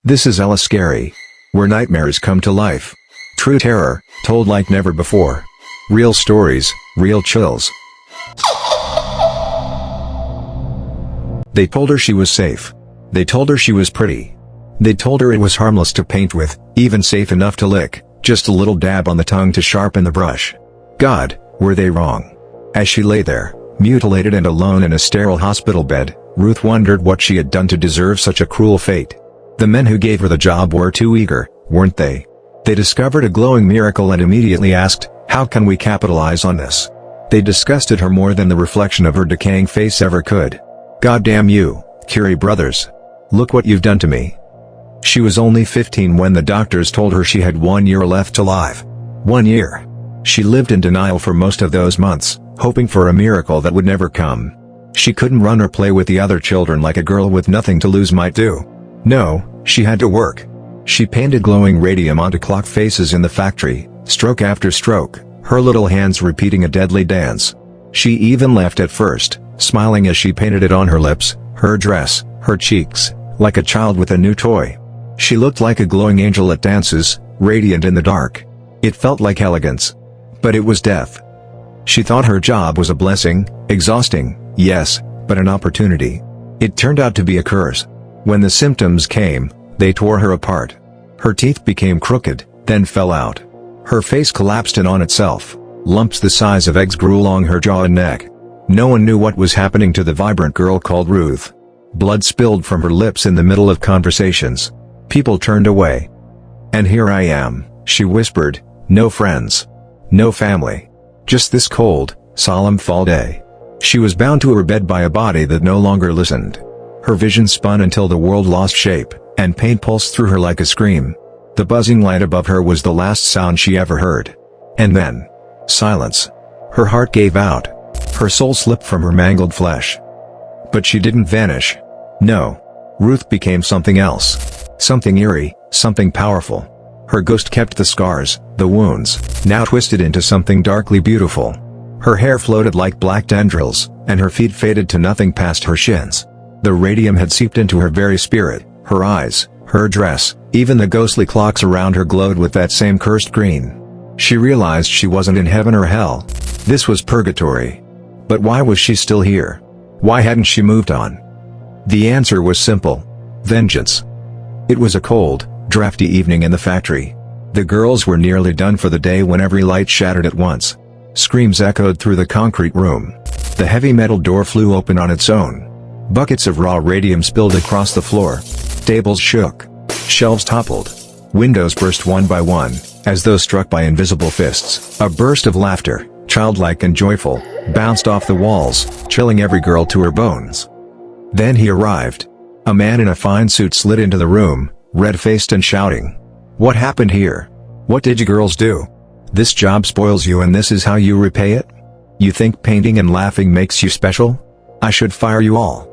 This is Ella Scary, where nightmares come to life. True terror, told like never before. Real stories, real chills. They told her she was safe. They told her she was pretty. They told her it was harmless to paint with, even safe enough to lick, just a little dab on the tongue to sharpen the brush. God, were they wrong? As she lay there, mutilated and alone in a sterile hospital bed, Ruth wondered what she had done to deserve such a cruel fate. The men who gave her the job were too eager, weren't they? They discovered a glowing miracle and immediately asked, how can we capitalize on this? They disgusted her more than the reflection of her decaying face ever could. God damn you, Curie brothers. Look what you've done to me. She was only 15 when the doctors told her she had 1 year left to live. 1 year. She lived in denial for most of those months, hoping for a miracle that would never come. She couldn't run or play with the other children like a girl with nothing to lose might do. No, she had to work. She painted glowing radium onto clock faces in the factory, stroke after stroke, her little hands repeating a deadly dance. She even laughed at first, smiling as she painted it on her lips, her dress, her cheeks, like a child with a new toy. She looked like a glowing angel at dances, radiant in the dark. It felt like elegance. But it was death. She thought her job was a blessing, exhausting, yes, but an opportunity. It turned out to be a curse. When the symptoms came, they tore her apart. Her teeth became crooked, then fell out. Her face collapsed in on itself. Lumps the size of eggs grew along her jaw and neck. No one knew what was happening to the vibrant girl called Ruth. Blood spilled from her lips in the middle of conversations. People turned away. And here I am, she whispered, no friends. No family. Just this cold, solemn fall day. She was bound to her bed by a body that no longer listened. Her vision spun until the world lost shape, and pain pulsed through her like a scream. The buzzing light above her was the last sound she ever heard. And then, silence. Her heart gave out. Her soul slipped from her mangled flesh. But she didn't vanish. No. Ruth became something else. Something eerie, something powerful. Her ghost kept the scars, the wounds, now twisted into something darkly beautiful. Her hair floated like black tendrils, and her feet faded to nothing past her shins. The radium had seeped into her very spirit, her eyes, her dress, even the ghostly clocks around her glowed with that same cursed green. She realized she wasn't in heaven or hell. This was purgatory. But why was she still here? Why hadn't she moved on? The answer was simple. Vengeance. It was a cold, drafty evening in the factory. The girls were nearly done for the day when every light shattered at once. Screams echoed through the concrete room. The heavy metal door flew open on its own. Buckets of raw radium spilled across the floor. Tables shook. Shelves toppled. Windows burst one by one, as though struck by invisible fists. A burst of laughter, childlike and joyful, bounced off the walls, chilling every girl to her bones. Then he arrived. A man in a fine suit slid into the room, red-faced and shouting. What happened here? What did you girls do? This job spoils you and this is how you repay it? You think painting and laughing makes you special? I should fire you all.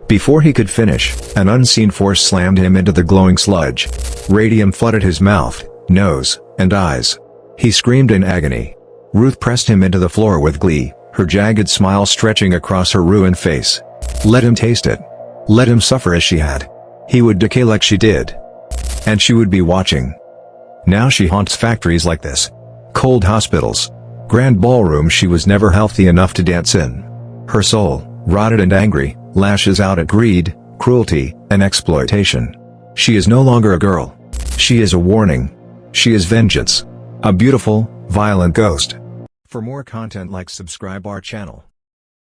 Before he could finish, an unseen force slammed him into the glowing sludge. Radium flooded his mouth, nose, and eyes. He screamed in agony. Ruth pressed him into the floor with glee, her jagged smile stretching across her ruined face. Let him taste it. Let him suffer as she had. He would decay like she did. And she would be watching. Now she haunts factories like this. Cold hospitals. Grand ballrooms she was never healthy enough to dance in. Her soul, rotted and angry, lashes out at greed, cruelty, and exploitation. She is no longer a girl. She is a warning. She is vengeance. A beautiful, violent ghost. For more content, like, subscribe our channel.